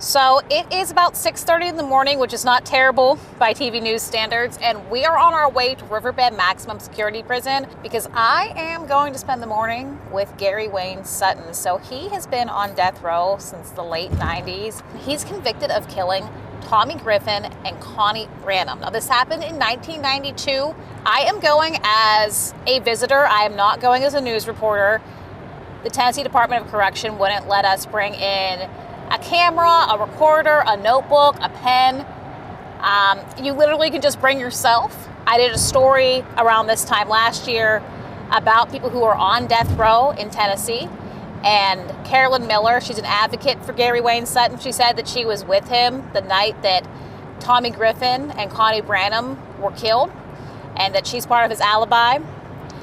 So it is about 6:30 in the morning, which is not terrible by TV news standards, and we are on our way to Riverbend Maximum Security Prison because I am going to spend the morning with Gary Wayne Sutton. So he has been on death row since the late 90s. He's convicted of killing Tommy Griffin and Connie Branham. Now this happened in 1992. I am going as a visitor. I am not going as a news reporter. The Tennessee Department of Correction wouldn't let us bring in a camera, a recorder, a notebook, a pen. You literally can just bring yourself. I did a story around this time last year about people who are on death row in Tennessee. And Carolyn Miller, she's an advocate for Gary Wayne Sutton. She said that she was with him the night that Tommy Griffin and Connie Branham were killed, and that she's part of his alibi.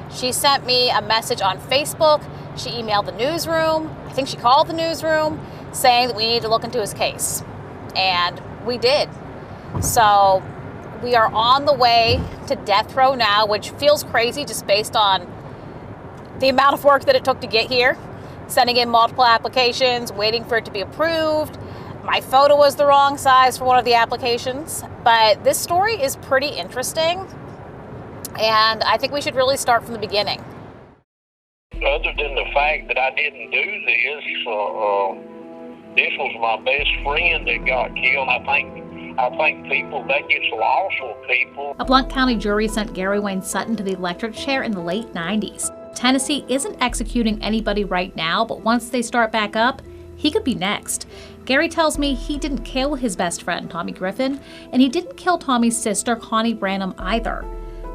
She sent me a message on Facebook. She emailed the newsroom. I think she called the newsroom, saying that we need to look into his case. And we did. So we are on the way to death row now, which feels crazy just based on the amount of work that it took to get here. Sending in multiple applications, waiting for it to be approved. My photo was the wrong size for one of the applications. But this story is pretty interesting. And I think we should really start from the beginning. Other than the fact that I didn't do this was my best friend that got killed. I think people, that gets lost with people. A Blount County jury sent Gary Wayne Sutton to the electric chair in the late 90s. Tennessee isn't executing anybody right now, but once they start back up, he could be next. Gary tells me he didn't kill his best friend, Tommy Griffin, and he didn't kill Tommy's sister, Connie Branham, either.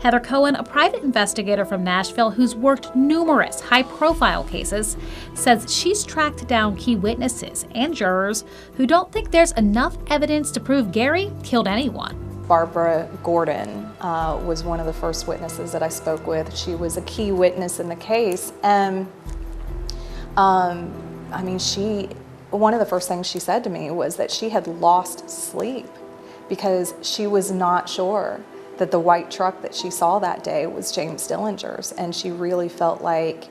Heather Cohen, a private investigator from Nashville who's worked numerous high-profile cases, says she's tracked down key witnesses and jurors who don't think there's enough evidence to prove Gary killed anyone. Barbara Gordon was one of the first witnesses that I spoke with. She was a key witness in the case, and one of the first things she said to me was that she had lost sleep because she was not sure that the white truck that she saw that day was James Dillinger's, and she really felt like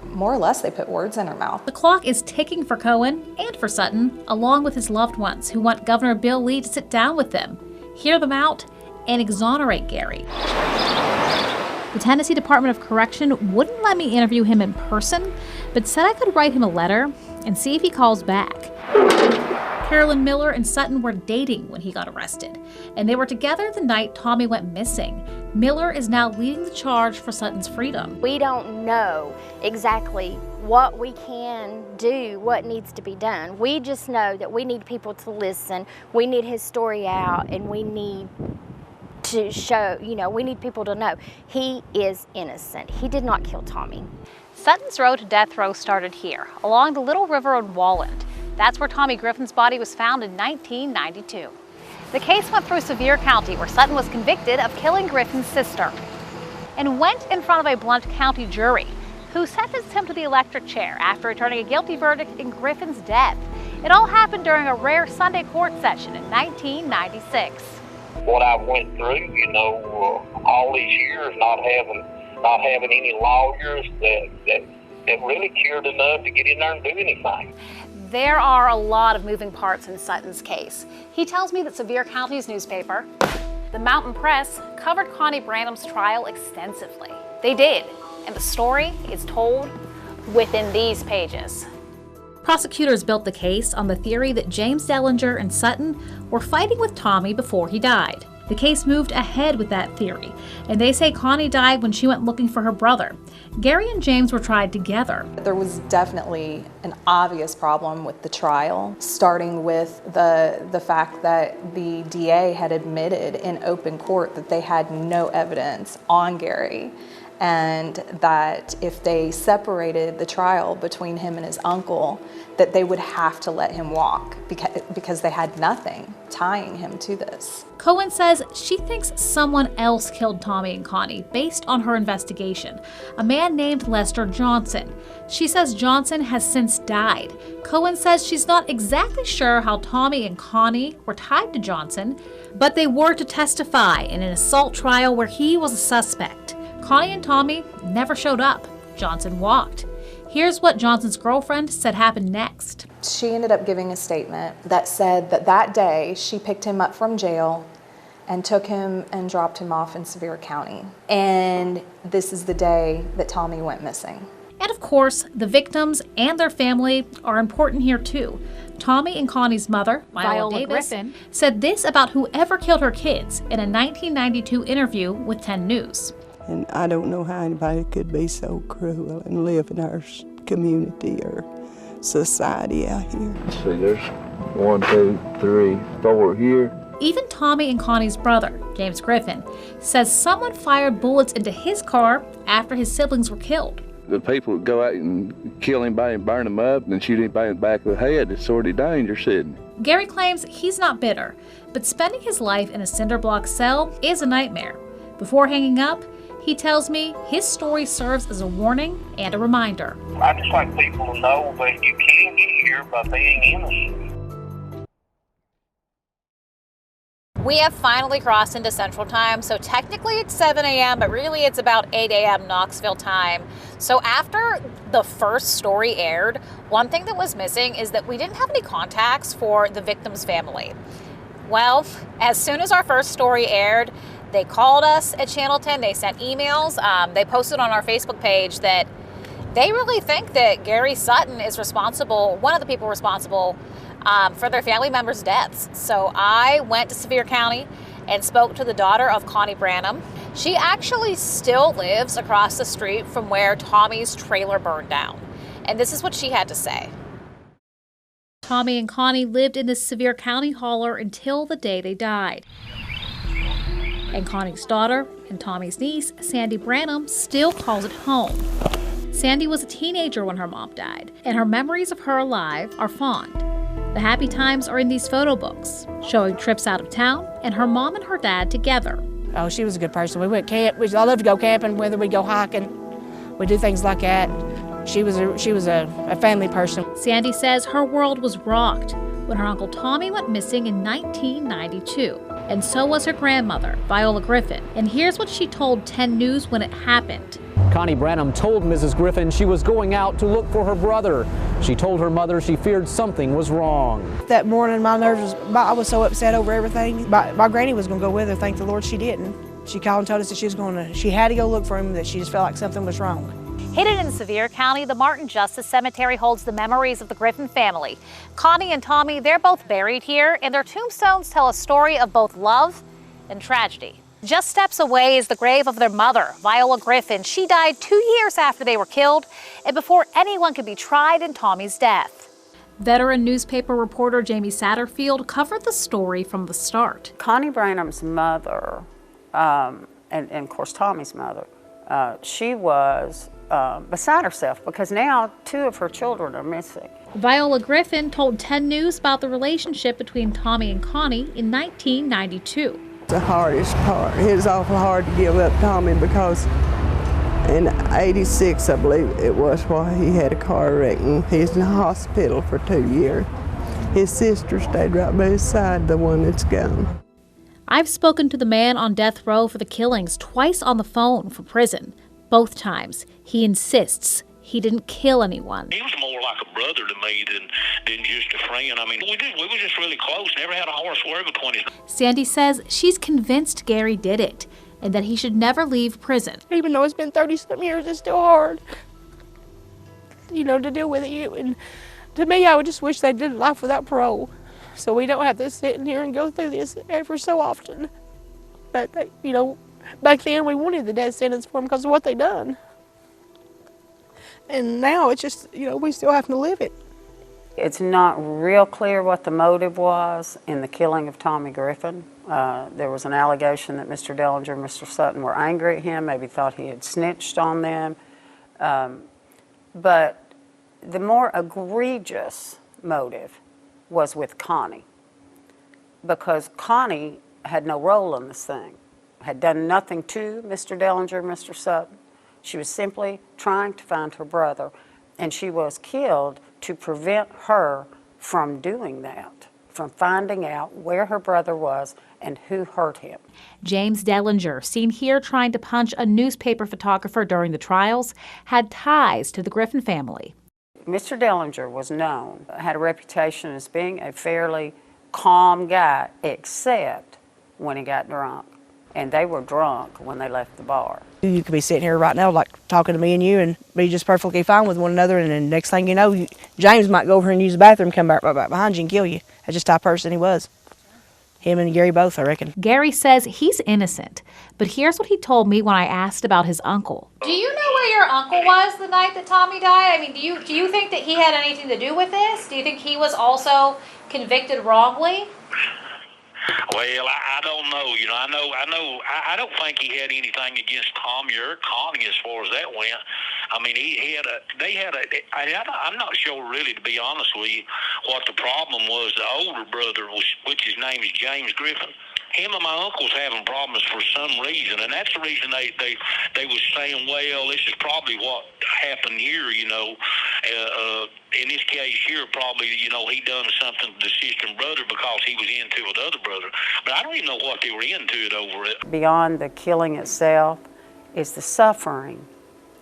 more or less they put words in her mouth. The clock is ticking for Cohen and for Sutton, along with his loved ones who want Governor Bill Lee to sit down with them, hear them out, and exonerate Gary. The Tennessee Department of Correction wouldn't let me interview him in person, but said I could write him a letter and see if he calls back. Carolyn Miller and Sutton were dating when he got arrested, and they were together the night Tommy went missing. Miller is now leading the charge for Sutton's freedom. We don't know exactly what we can do, what needs to be done. We just know that we need people to listen, we need his story out, and we need to show, we need people to know he is innocent. He did not kill Tommy. Sutton's road to death row started here, along the Little River in Walland. That's where Tommy Griffin's body was found in 1992. The case went through Sevier County, where Sutton was convicted of killing Griffin's sister, and went in front of a Blount County jury, who sentenced him to the electric chair after returning a guilty verdict in Griffin's death. It all happened during a rare Sunday court session in 1996. What I went through, all these years not having any lawyers that really cared enough to get in there and do anything. There are a lot of moving parts in Sutton's case. He tells me that Sevier County's newspaper, the Mountain Press, covered Connie Branham's trial extensively. They did, and the story is told within these pages. Prosecutors built the case on the theory that James Dillinger and Sutton were fighting with Tommy before he died. The case moved ahead with that theory, and they say Connie died when she went looking for her brother. Gary and James were tried together. There was definitely an obvious problem with the trial, starting with the fact that the DA had admitted in open court that they had no evidence on Gary, and that if they separated the trial between him and his uncle, that they would have to let him walk because they had nothing tying him to this. Cohen says she thinks someone else killed Tommy and Connie based on her investigation, a man named Lester Johnson. She says Johnson has since died. Cohen says she's not exactly sure how Tommy and Connie were tied to Johnson, but they were to testify in an assault trial where he was a suspect. Connie and Tommy never showed up. Johnson walked. Here's what Johnson's girlfriend said happened next. She ended up giving a statement that said that that day she picked him up from jail and took him and dropped him off in Sevier County. And this is the day that Tommy went missing. And of course, the victims and their family are important here too. Tommy and Connie's mother, Viola Davis, said this about whoever killed her kids in a 1992 interview with 10 News. And I don't know how anybody could be so cruel and live in our community or society out here. Let's see, there's 1, 2, 3, 4 here. Even Tommy and Connie's brother, James Griffin, says someone fired bullets into his car after his siblings were killed. The people would go out and kill anybody and burn them up and shoot anybody in the back of the head. It's sort of dangerous, isn't it? Gary claims he's not bitter, but spending his life in a cinder block cell is a nightmare. Before hanging up, he tells me his story serves as a warning and a reminder. I just like people to know that you can get here by being innocent. We have finally crossed into Central Time, so technically it's 7 a.m., but really it's about 8 a.m. Knoxville time. So after the first story aired, one thing that was missing is that we didn't have any contacts for the victim's family. Well, as soon as our first story aired, they called us at Channel 10, they sent emails, they posted on our Facebook page that they really think that Gary Sutton is responsible, one of the people responsible for their family members' deaths. So I went to Sevier County and spoke to the daughter of Connie Branham. She actually still lives across the street from where Tommy's trailer burned down. And this is what she had to say. Tommy and Connie lived in the Sevier County hauler until the day they died. And Connie's daughter and Tommy's niece, Sandy Branham, still calls it home. Sandy was a teenager when her mom died, and her memories of her alive are fond. The happy times are in these photo books, showing trips out of town and her mom and her dad together. Oh, she was a good person. We went camp. I love to go camping, whether we go hiking. We do things like that. She was a family person. Sandy says her world was rocked when her Uncle Tommy went missing in 1992. And so was her grandmother, Viola Griffin. And here's what she told 10 News when it happened. Connie Branham told Mrs. Griffin she was going out to look for her brother. She told her mother she feared something was wrong. That morning, I was so upset over everything. My granny was going to go with her. Thank the Lord she didn't. She called and told us that she had to go look for him, that she just felt like something was wrong. Hidden in Sevier County, the Martin Justice Cemetery holds the memories of the Griffin family. Connie and Tommy, they're both buried here, and their tombstones tell a story of both love and tragedy. Just steps away is the grave of their mother, Viola Griffin. She died 2 years after they were killed and before anyone could be tried in Tommy's death. Veteran newspaper reporter Jamie Satterfield covered the story from the start. Connie Branham's mother, and of course Tommy's mother, she was beside herself because now 2 of her children are missing. Viola Griffin told 10 News about the relationship between Tommy and Connie in 1992. The hardest part. It was awful hard to give up Tommy because in '86, I believe it was, why he had a car wreck and he's in the hospital for 2 years. His sister stayed right by his side, the one that's gone. I've spoken to the man on death row for the killings twice on the phone from prison. Both times, he insists he didn't kill anyone. He was more like a brother to me than just a friend. I mean, we were just really close. Never had a horse word between us. Sandy says she's convinced Gary did it and that he should never leave prison. Even though it's been 30-some years, it's still hard, to deal with it. And to me, I would just wish they did life without parole, so we don't have to sit in here and go through this every so often. But, back then we wanted the death sentence for them because of what they done. And now it's just, we still have to live it. It's not real clear what the motive was in the killing of Tommy Griffin. There was an allegation that Mr. Dellinger and Mr. Sutton were angry at him, maybe thought he had snitched on them. But the more egregious motive was with Connie, because Connie had no role in this thing, had done nothing to Mr. Dellinger and Mr. Sutton. She was simply trying to find her brother, and she was killed to prevent her from doing that, from finding out where her brother was and who hurt him. James Dellinger, seen here trying to punch a newspaper photographer during the trials, had ties to the Griffin family. Mr. Dellinger was known, had a reputation as being a fairly calm guy, except when he got drunk. And they were drunk when they left the bar. You could be sitting here right now, like talking to me and you, and be just perfectly fine with one another, and then next thing you know, James might go over and use the bathroom, come back right back behind you and kill you. That's just the type of person he was. Him and Gary both, I reckon. Gary says he's innocent, but here's what he told me when I asked about his uncle. Do you know where your uncle was the night that Tommy died? I mean, do you think that he had anything to do with this? Do you think he was also convicted wrongly? Well, I don't know. You know, I don't think he had anything against Tommy or Connie as far as that went. I mean, I'm not sure really, to be honest with you, what the problem was. The older brother, which his name is James Griffin, him and my uncle's having problems for some reason, and that's the reason they was saying, well, this is probably what happened here, you know. In this case here, probably, you know, he done something to the sister and brother because he was into it with the other brother. But I don't even know what they were into it over it. Beyond the killing itself is the suffering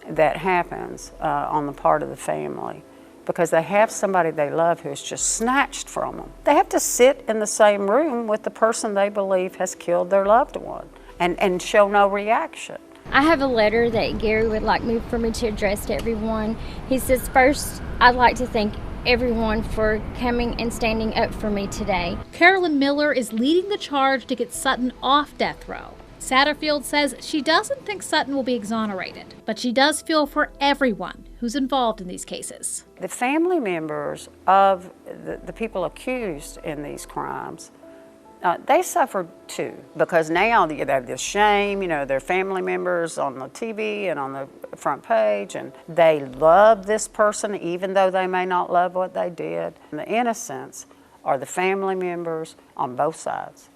that happens on the part of the family, because they have somebody they love who is just snatched from them. They have to sit in the same room with the person they believe has killed their loved one and show no reaction. I have a letter that Gary would like me for me to address to everyone. He says, first, I'd like to thank everyone for coming and standing up for me today. Carolyn Miller is leading the charge to get Sutton off death row. Satterfield says she doesn't think Sutton will be exonerated, but she does feel for everyone who's involved in these cases. The family members of the people accused in these crimes, they suffered too, because now they have this shame, you know, their family members on the TV and on the front page, and they love this person even though they may not love what they did. And the innocents are the family members on both sides.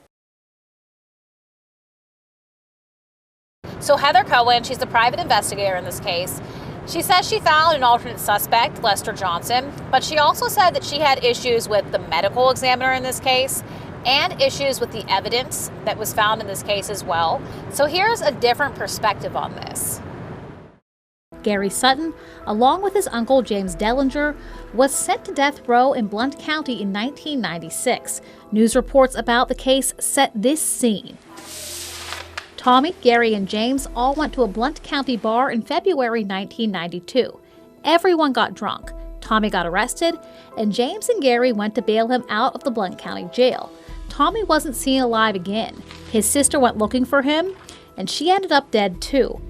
So Heather Cohen, she's the private investigator in this case. She says she found an alternate suspect, Lester Johnson, but she also said that she had issues with the medical examiner in this case and issues with the evidence that was found in this case as well. So here's a different perspective on this. Gary Sutton, along with his uncle James Dellinger, was sent to death row in Blount County in 1996. News reports about the case set this scene. Tommy, Gary, and James all went to a Blount County bar in February 1992. Everyone got drunk. Tommy got arrested, and James and Gary went to bail him out of the Blount County jail. Tommy wasn't seen alive again. His sister went looking for him, and she ended up dead too.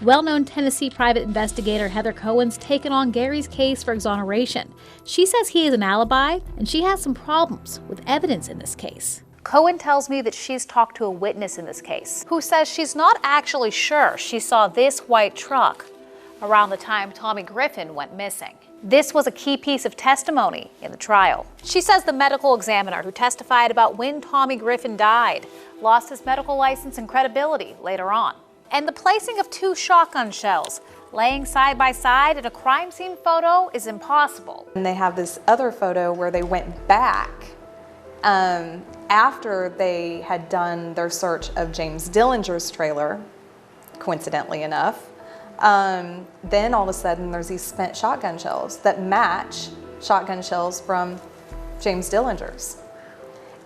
Well-known Tennessee private investigator Heather Cohen's taken on Gary's case for exoneration. She says he has an alibi, and she has some problems with evidence in this case. Cohen tells me that she's talked to a witness in this case who says she's not actually sure she saw this white truck around the time Tommy Griffin went missing. This was a key piece of testimony in the trial. She says the medical examiner who testified about when Tommy Griffin died lost his medical license and credibility later on. And the placing of two shotgun shells laying side by side in a crime scene photo is impossible. And they have this other photo where they went back after they had done their search of James Dillinger's trailer, coincidentally enough. Then all of a sudden there's these spent shotgun shells that match shotgun shells from James Dillinger's.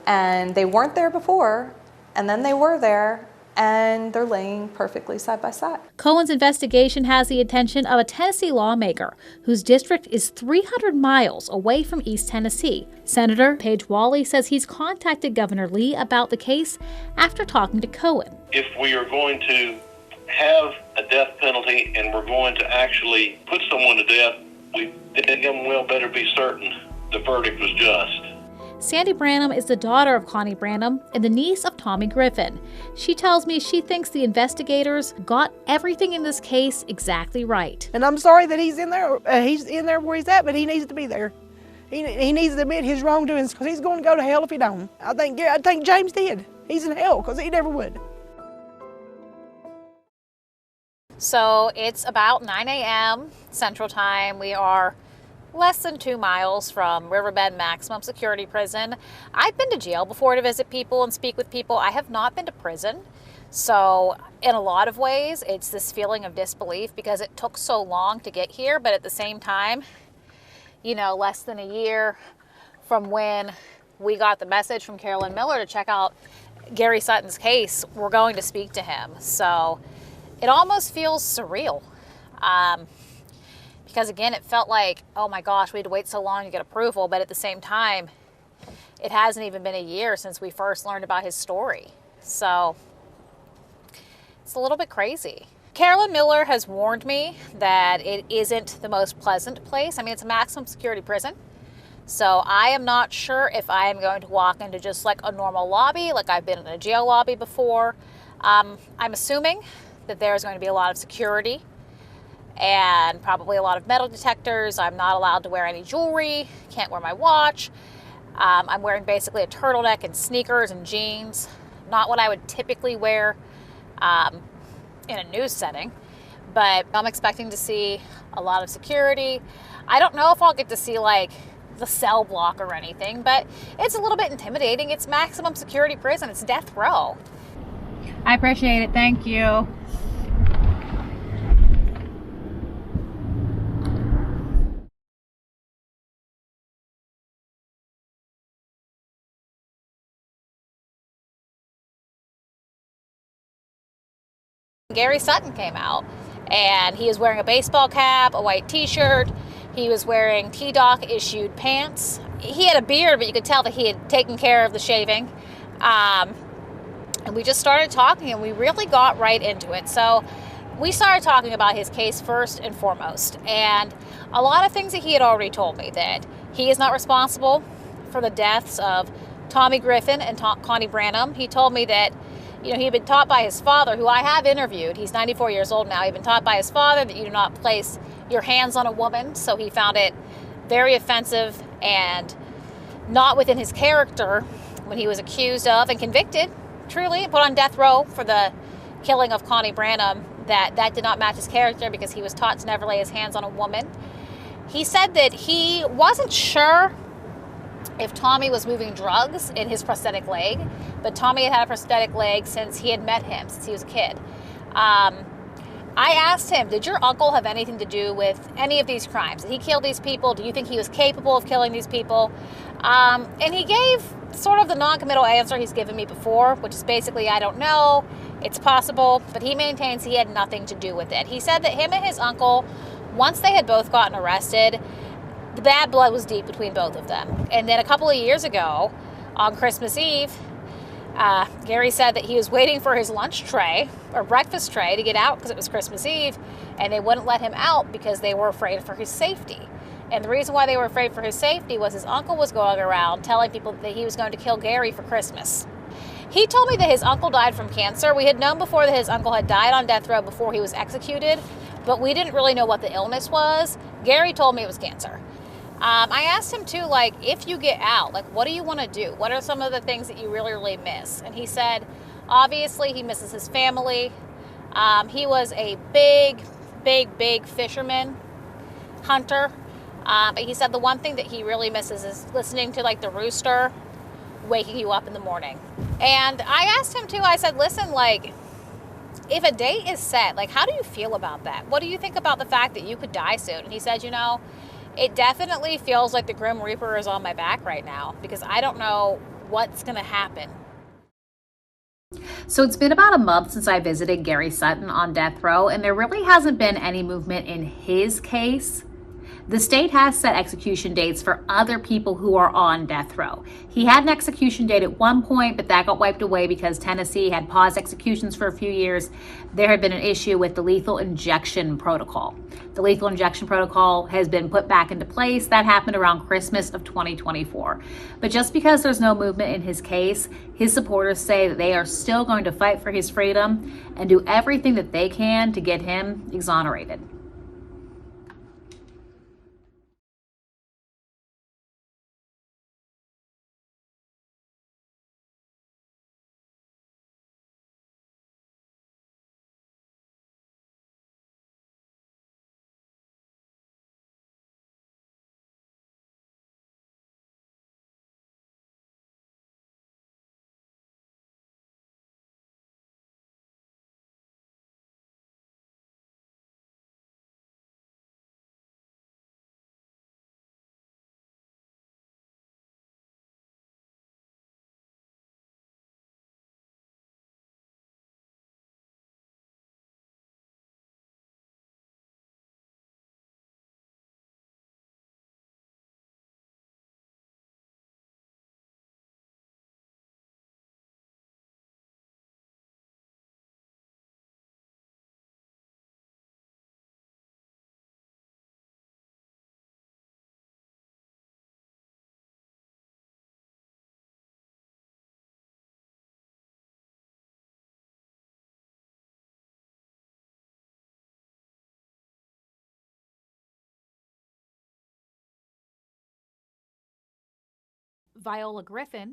And they weren't there before, and then they were there, and they're laying perfectly side by side. Cohen's investigation has the attention of a Tennessee lawmaker whose district is 300 miles away from East Tennessee. Senator Paige Wally says he's contacted Governor Lee about the case after talking to Cohen. If we are going to have a death penalty and we're going to actually put someone to death, we damn well better be certain the verdict was just. Sandy Branham is the daughter of Connie Branham and the niece of Tommy Griffin. She tells me she thinks the investigators got everything in this case exactly right. And I'm sorry that he's in there. He's in there where he's at, but he needs to be there. He needs to admit his wrongdoings, because he's going to go to hell if he don't. I think James did. He's in hell because he never would. So it's about 9 a.m. Central Time. We are less than 2 miles from Riverbend Maximum Security Prison. I've been to jail before to visit people and speak with people. I have not been to prison. So in a lot of ways, it's this feeling of disbelief because it took so long to get here, but at the same time, you know, less than a year from when we got the message from Carolyn Miller to check out Gary Sutton's case, we're going to speak to him. So it almost feels surreal. Because again, it felt like, oh my gosh, we had to wait so long to get approval, but at the same time, it hasn't even been a year since we first learned about his story. So it's a little bit crazy. Carolyn Miller has warned me that it isn't the most pleasant place. I mean, it's a maximum security prison. So I am not sure if I am going to walk into just like a normal lobby, like I've been in a jail lobby before. I'm assuming that there's going to be a lot of security and probably a lot of metal detectors. I'm not allowed to wear any jewelry, can't wear my watch. I'm wearing basically a turtleneck and sneakers and jeans. Not what I would typically wear in a news setting, but I'm expecting to see a lot of security. I don't know if I'll get to see like the cell block or anything, but it's a little bit intimidating. It's maximum security prison. It's death row. I appreciate it. Thank you. Gary Sutton came out and he was wearing a baseball cap, a white t-shirt. He was wearing T-Doc issued pants. He had a beard, but you could tell that he had taken care of the shaving. And we just started talking and we really got right into it. So we started talking about his case first and foremost. And a lot of things that he had already told me, that he is not responsible for the deaths of Tommy Griffin and Connie Branham. He told me that, you know, he had been taught by his father, who I have interviewed. He's 94 years old now. He'd been taught by his father that you do not place your hands on a woman. So he found it very offensive and not within his character when he was accused of and convicted, truly, put on death row for the killing of Connie Branham, that did not match his character because he was taught to never lay his hands on a woman. He said that he wasn't sure if Tommy was moving drugs in his prosthetic leg, but Tommy had had a prosthetic leg since he had met him, since he was a kid. I asked him, did your uncle have anything to do with any of these crimes? Did he kill these people? Do you think he was capable of killing these people? And he gave sort of the non-committal answer he's given me before, which is basically, I don't know, it's possible, but he maintains he had nothing to do with it. He said that him and his uncle, once they had both gotten arrested, the bad blood was deep between both of them. And then a couple of years ago, on Christmas Eve, Gary said that he was waiting for his lunch tray or breakfast tray to get out because it was Christmas Eve, and they wouldn't let him out because they were afraid for his safety. And the reason why they were afraid for his safety was his uncle was going around telling people that he was going to kill Gary for Christmas. He told me that his uncle died from cancer. We had known before that his uncle had died on death row before he was executed, but we didn't really know what the illness was. Gary told me it was cancer. I asked him too, like, if you get out, like, what do you want to do? What are some of the things that you really, really miss? And he said, obviously, he misses his family. He was a big fisherman, hunter. But he said the one thing that he really misses is listening to, like, the rooster waking you up in the morning. And I asked him too, I said, listen, like, if a date is set, like, how do you feel about that? What do you think about the fact that you could die soon? And he said, you know, it definitely feels like the Grim Reaper is on my back right now because I don't know what's going to happen. So it's been about a month since I visited Gary Sutton on death row, and there really hasn't been any movement in his case. The state has set execution dates for other people who are on death row. He had an execution date at one point, but that got wiped away because Tennessee had paused executions for a few years. There had been an issue with the lethal injection protocol. The lethal injection protocol has been put back into place. That happened around Christmas of 2024. But just because there's no movement in his case, his supporters say that they are still going to fight for his freedom and do everything that they can to get him exonerated. Viola Griffin,